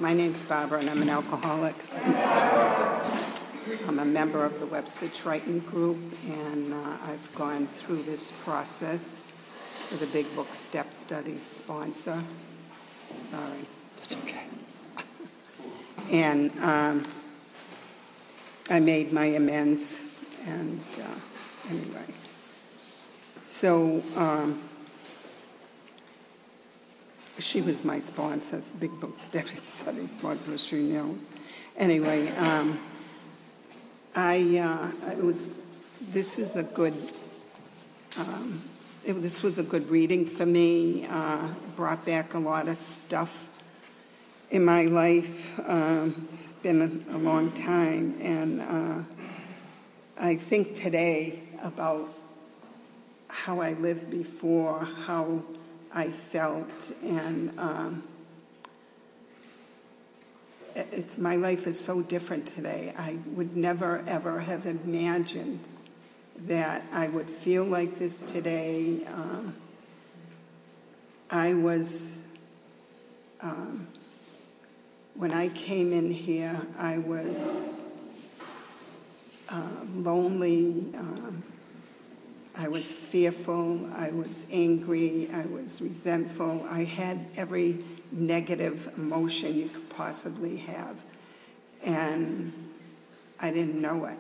My name's Barbara, and I'm an alcoholic. I'm a member of the Webster Triton Group, and I've gone through this process with a Big Book Step Study sponsor. Sorry. That's okay. And I made my amends, and anyway. So she was my sponsor, Big Book Step Study sponsor, she knows. Anyway, this was a good reading for me. It brought back a lot of stuff in my life. It's been a long time, and I think today about how I lived before, how I felt, and my life is so different today. I would never, ever have imagined that I would feel like this today. When I came in here, I was lonely, I was fearful, I was angry, I was resentful. I had every negative emotion you could possibly have, and I didn't know it.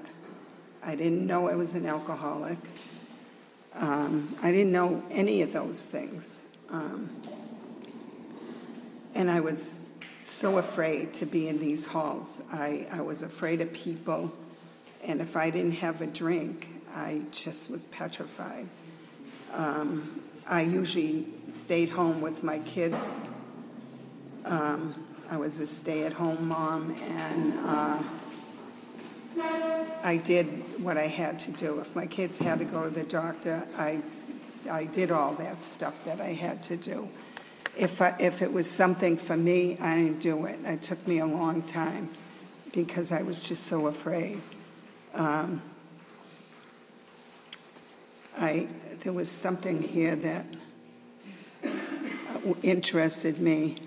I didn't know I was an alcoholic. I didn't know any of those things. And I was so afraid to be in these halls. I was afraid of people, and if I didn't have a drink, I just was petrified. I usually stayed home with my kids. I was a stay-at-home mom, and I did what I had to do. If my kids had to go to the doctor, I did all that stuff that I had to do. If it was something for me, I didn't do it. It took me a long time because I was just so afraid. There was something here that interested me.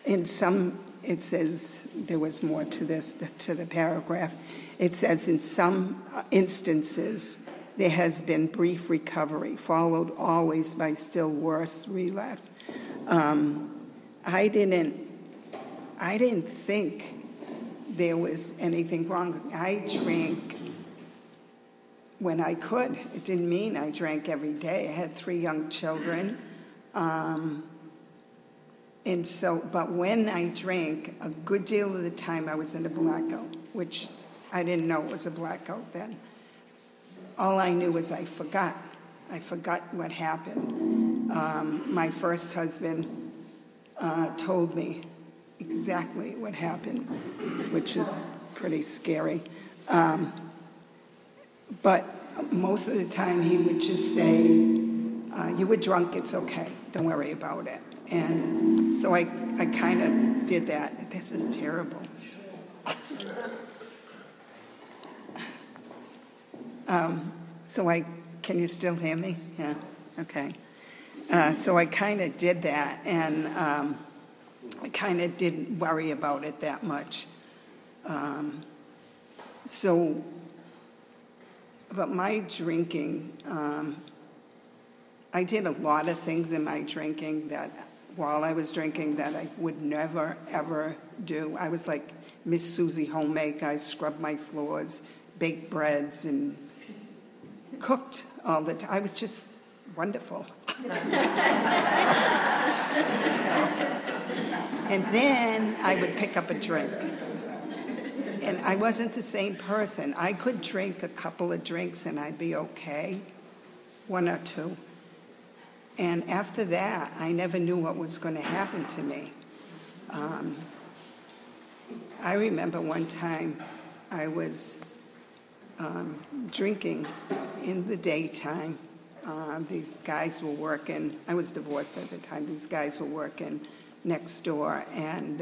It says, there was more to this, to the paragraph. It says, in some instances, there has been brief recovery, followed always by still worse relapse. I didn't think there was anything wrong. I drank when I could. It didn't mean I drank every day. I had 3 young children. But when I drank, a good deal of the time I was in a blackout, which I didn't know it was a blackout then. All I knew was I forgot. I forgot what happened. My first husband told me exactly what happened, which is pretty scary. But most of the time he would just say, you were drunk, it's okay, don't worry about it. And so I kind of did that. This is terrible. Can you still hear me? Yeah, okay. So I kind of did that, and I kind of didn't worry about it that much. But my drinking, I did a lot of things in my drinking that, while I was drinking, that I would never, ever do. I was like Miss Susie Homemaker. I scrubbed my floors, baked breads, and cooked all the time. I was just wonderful. And then I would pick up a drink. And I wasn't the same person. I could drink a couple of drinks and I'd be okay, 1 or 2. And after that, I never knew what was going to happen to me. I remember one time I was drinking in the daytime. These guys were working. I was divorced at the time. These guys were working next door, and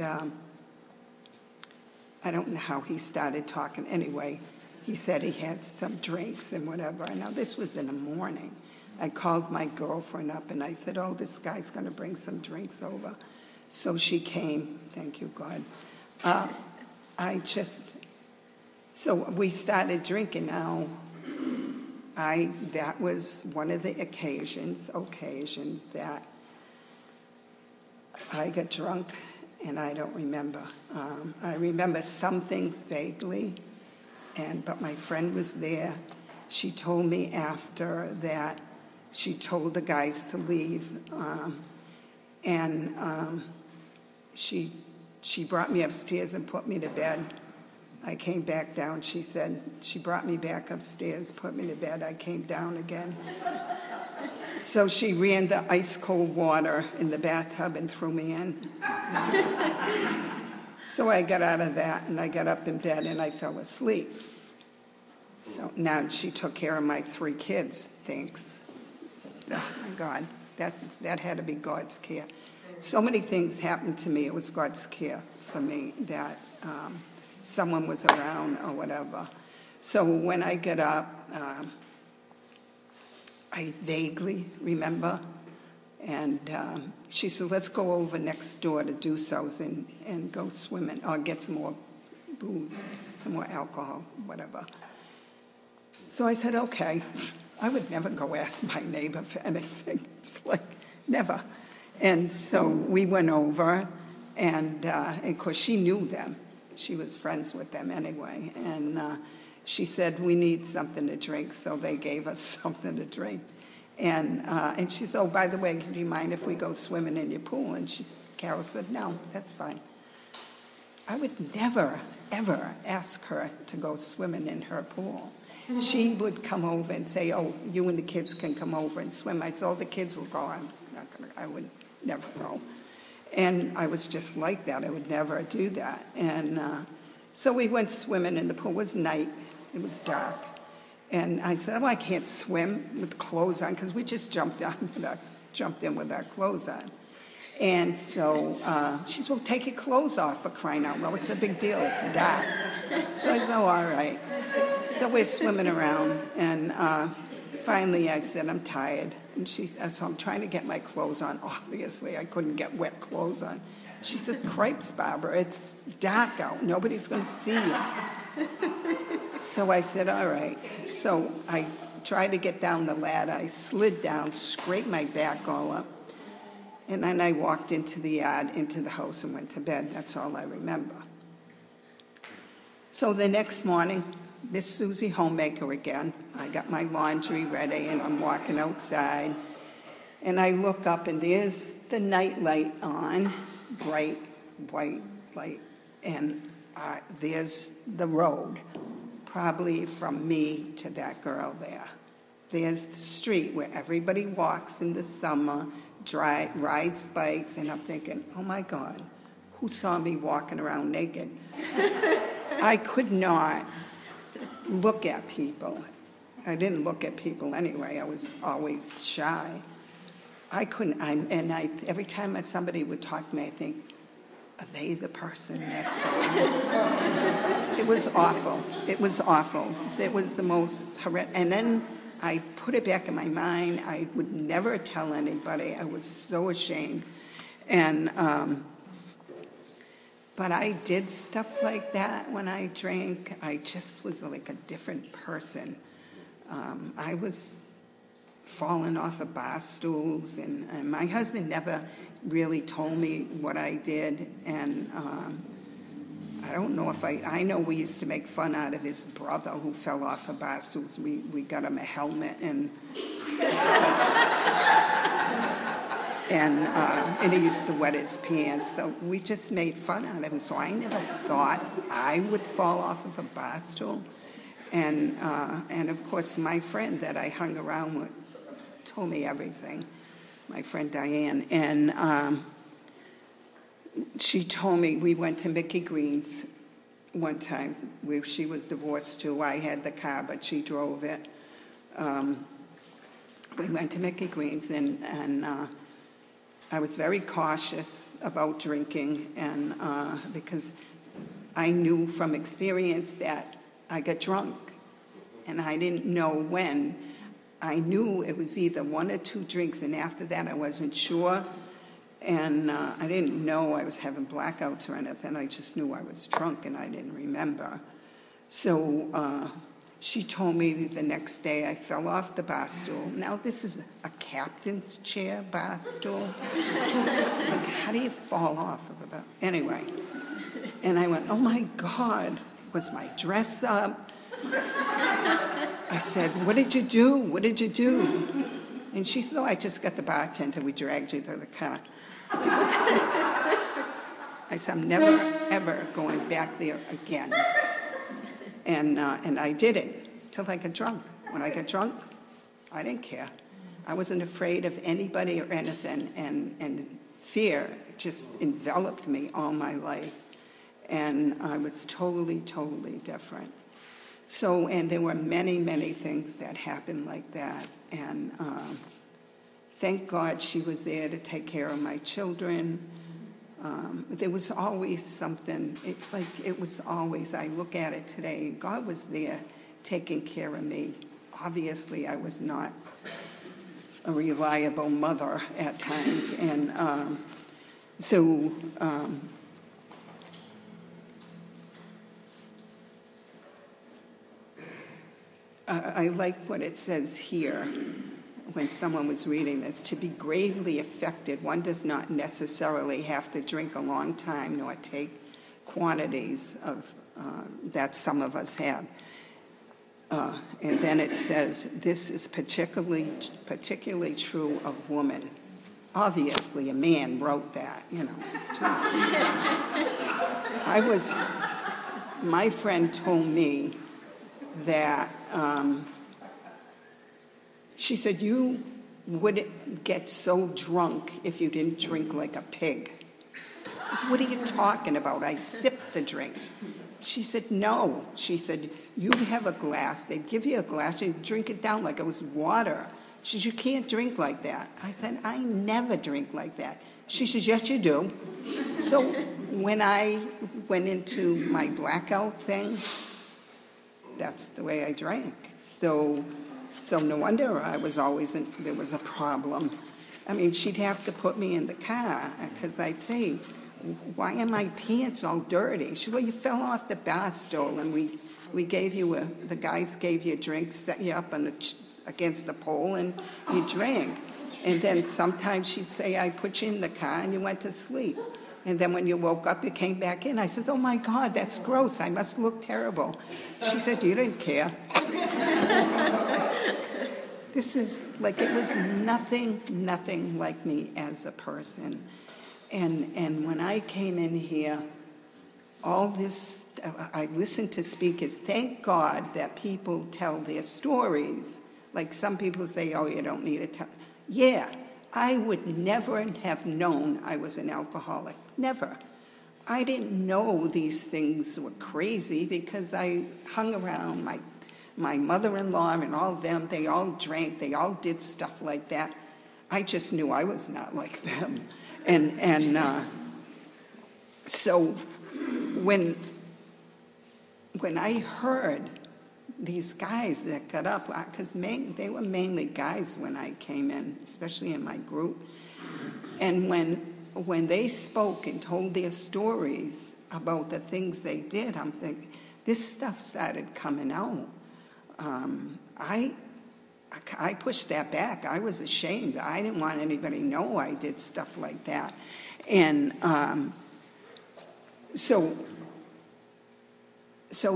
I don't know how he started talking. Anyway, he said he had some drinks and whatever. And now this was in the morning. I called my girlfriend up and I said, oh, this guy's going to bring some drinks over. So she came, thank you, God. So we started drinking now. That was one of the occasions that I got drunk, and I don't remember. I remember some things vaguely, but my friend was there. She told me after that she told the guys to leave, she brought me upstairs and put me to bed. I came back down. She said she brought me back upstairs, put me to bed. I came down again. So she ran the ice cold water in the bathtub and threw me in. So I got out of that, and I got up in bed, and I fell asleep. So now she took care of my 3 kids, thanks. Oh, my God. That had to be God's care. So many things happened to me. It was God's care for me that someone was around or whatever. So when I get up, I vaguely remember, and she said, let's go over next door to Dusso's and go swimming or get some more booze, some more alcohol, whatever. So I said, okay. I would never go ask my neighbor for anything. It's like, never. And so we went over, and of course she knew them. She was friends with them anyway. And she said, we need something to drink, so they gave us something to drink. And she said, oh, by the way, do you mind if we go swimming in your pool? And Carol said, no, that's fine. I would never, ever ask her to go swimming in her pool. She would come over and say, oh, you and the kids can come over and swim. I said, oh, the kids will go. I would never go. And I was just like that. I would never do that. And so we went swimming in the pool. It was night. It was dark. And I said, oh, I can't swim with clothes on, because we just jumped in with our clothes on. And so she said, well, take your clothes off, for crying out loud. It's a big deal. It's dark. So I said, oh, all right. So we're swimming around, and finally I said, I'm tired. And so I'm trying to get my clothes on. Obviously, I couldn't get wet clothes on. She said, cripes, Barbara, it's dark out. Nobody's going to see you. So I said, all right. So I tried to get down the ladder. I slid down, scraped my back all up, and then I walked into the yard, into the house, and went to bed. That's all I remember. So the next morning, Miss Susie Homemaker again. I got my laundry ready, and I'm walking outside, and I look up, and there's the night light on, bright white light, and there's the road, probably from me to that girl there. There's the street where everybody walks in the summer, rides bikes, and I'm thinking, oh my God, who saw me walking around naked? I could not look at people. I didn't look at people anyway. I was always shy. I couldn't, every time somebody would talk to me, I think, are they the person that saw me? It was awful. It was awful. It was the most horrendous. And then I put it back in my mind. I would never tell anybody. I was so ashamed. And, but I did stuff like that when I drank. I just was like a different person. I was falling off of bar stools, and my husband never really told me what I did, and I don't know if I know we used to make fun out of his brother who fell off of bar stools. We got him a helmet, and he used to wet his pants, so we just made fun out of him. So I never thought I would fall off of a bar stool. And of course, my friend that I hung around with told me everything, my friend Diane. And she told me, we went to Mickey Green's one time. She was divorced too. I had the car, but she drove it. We went to Mickey Green's, and I was very cautious about drinking, and because I knew from experience that I got drunk, and I didn't know when. I knew it was either 1 or 2 drinks, and after that I wasn't sure. And I didn't know I was having blackouts or anything. I just knew I was drunk and I didn't remember. So she told me the next day I fell off the bar stool. Now this is a captain's chair bar stool. Like, how do you fall off of a bar? Anyway, and I went, oh my God, was my dress up? I said, what did you do? What did you do? And she said, oh, I just got the bartender. We dragged you to the car. I said, I'm never, ever going back there again. And I did it till I got drunk. When I got drunk, I didn't care. I wasn't afraid of anybody or anything, and fear just enveloped me all my life. And I was totally, totally different. So, and there were many, many things that happened like that. And thank God she was there to take care of my children. There was always something. It's like it was always, I look at it today, God was there taking care of me. Obviously, I was not a reliable mother at times. And I like what it says here when someone was reading this. To be gravely affected, one does not necessarily have to drink a long time nor take quantities of that some of us have. And then it says, this is particularly true of women. Obviously, a man wrote that, you know. My friend told me that she said, you wouldn't get so drunk if you didn't drink like a pig. I said, what are you talking about? I sipped the drinks. She said, no. She said, you have a glass. They'd give you a glass and drink it down like it was water. She said, you can't drink like that. I said, I never drink like that. She says, yes, you do. So when I went into my blackout thing, that's the way I drank. So no wonder there was a problem. I mean, she'd have to put me in the car because I'd say, why are my pants all dirty? She said, well, you fell off the bar stool and we gave you the guys gave you a drink, set you up against the pole and you drank. And then sometimes she'd say, I put you in the car and you went to sleep. And then when you woke up, you came back in. I said, oh, my God, that's gross. I must look terrible. She said, you didn't care. This is like, it was nothing like me as a person. And when I came in here, all this, I listened to speakers. Thank God that people tell their stories. Like some people say, oh, you don't need to tell. Yeah, I would never have known I was an alcoholic. Never. I didn't know these things were crazy because I hung around my mother-in-law and all of them. They all drank. They all did stuff like that. I just knew I was not like them. So when I heard these guys that got up, because they were mainly guys when I came in, especially in my group, and when they spoke and told their stories about the things they did, I'm thinking, this stuff started coming out. I pushed that back. I was ashamed. I didn't want anybody to know I did stuff like that. And so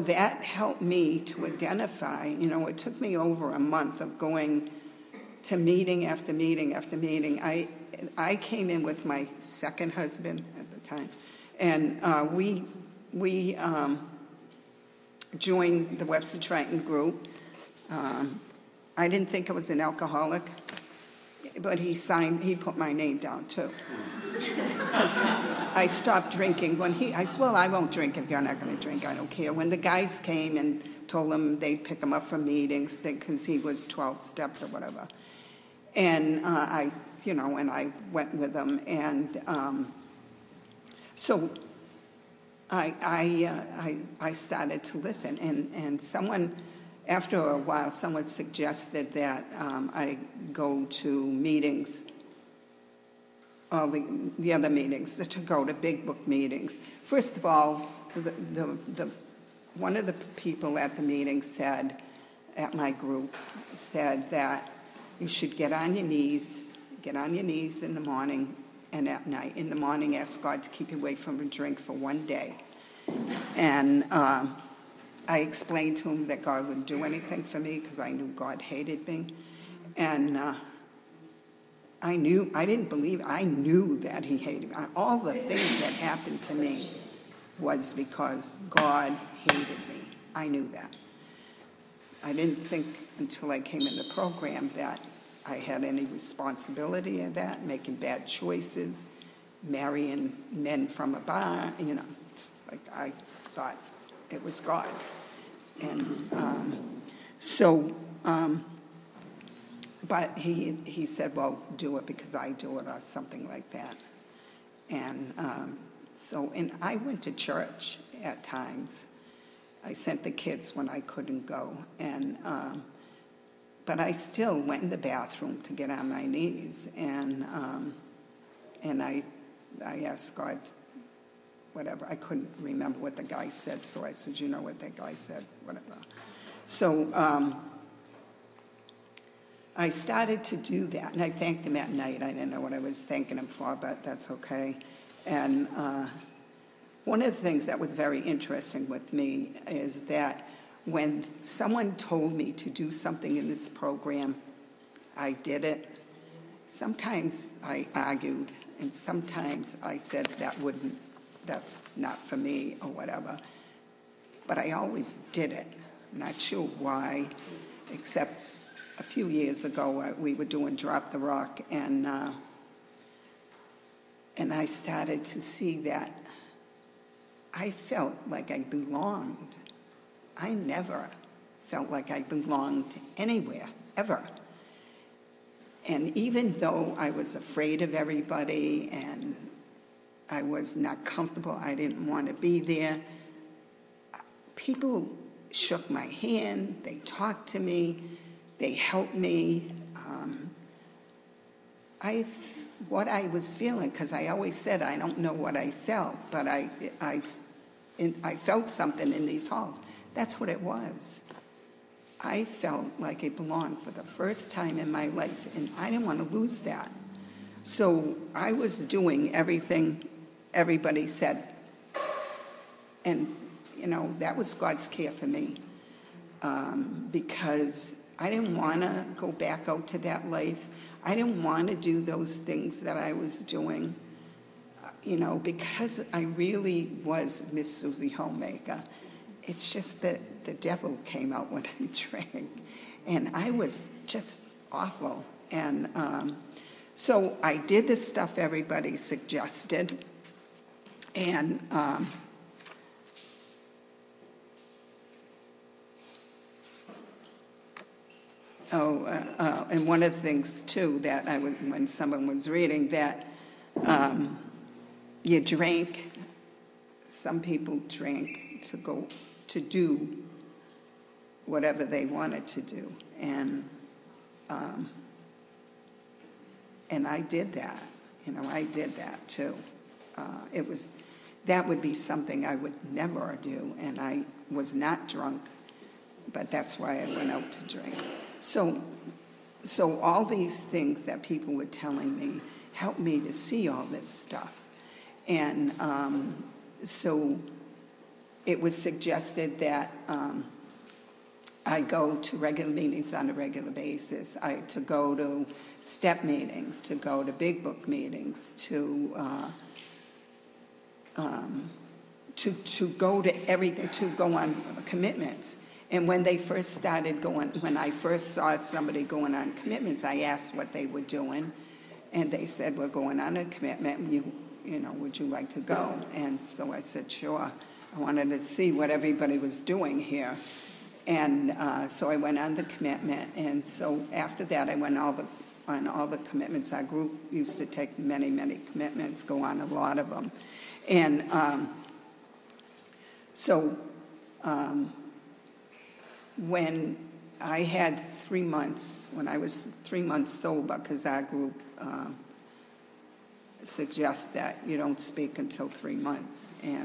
that helped me to identify. You know, it took me over a month of going to meeting after meeting after meeting. I came in with my second husband at the time, and we joined the Webster Triton group. I didn't think I was an alcoholic, but he put my name down too. Because I stopped drinking I said, well, I won't drink if you're not going to drink. I don't care. When the guys came and told him they'd pick him up from meetings because he was 12 steps or whatever. And I went with them. And so I started to listen. And after a while, someone suggested that I go to meetings all the other meetings, to go to big book meetings. First of all, one of the people at the meeting said, at my group, said that you should get on your knees in the morning and at night. In the morning, ask God to keep you away from a drink for one day. And I explained to him that God wouldn't do anything for me because I knew God hated me. And I knew that he hated me. All the things that happened to me was because God hated me. I knew that. I didn't think until I came in the program that I had any responsibility of that, making bad choices, marrying men from a bar, it's like I thought it was God. And but he said, well, do it because I do it, or something like that. And and I went to church at times. I sent the kids when I couldn't go. And but I still went in the bathroom to get on my knees. And I asked God, whatever. I couldn't remember what the guy said, so I said, you know what that guy said, whatever. So I started to do that, and I thanked him at night. I didn't know what I was thanking him for, but that's okay. And one of the things that was very interesting with me is that when someone told me to do something in this program, I did it. Sometimes I argued, and sometimes I said that's not for me or whatever. But I always did it. Not sure why, except a few years ago we were doing Drop the Rock, and I started to see that I felt like I belonged. I never felt like I belonged anywhere, ever. And even though I was afraid of everybody and I was not comfortable, I didn't want to be there, people shook my hand, they talked to me, they helped me. What I was feeling, because I always said I don't know what I felt, but I felt something in these halls. That's what it was. I felt like I belonged for the first time in my life, and I didn't want to lose that. So I was doing everything everybody said. And, that was God's care for me, because I didn't want to go back out to that life. I didn't want to do those things that I was doing, because I really was Miss Susie Homemaker. It's just that the devil came out when I drank, and I was just awful. And so I did the stuff everybody suggested, and and one of the things, too, that when someone was reading, that you drank, some people drank to do whatever they wanted to do. And I did that. I did that, too. That would be something I would never do, and I was not drunk, but that's why I went out to drink. So all these things that people were telling me helped me to see all this stuff. And so it was suggested that I go to regular meetings on a regular basis, to go to step meetings, to go to big book meetings, to go to everything, to go on commitments. And when they first started when I first saw somebody going on commitments, I asked what they were doing, and they said, we're going on a commitment, would you like to go? And so I said, sure. I wanted to see what everybody was doing here. And so I went on the commitment, and so after that I went on all the commitments. Our group used to take many, many commitments, go on a lot of them. And when I had 3 months, when I was 3 months sober, because our group suggest that you don't speak until 3 months. And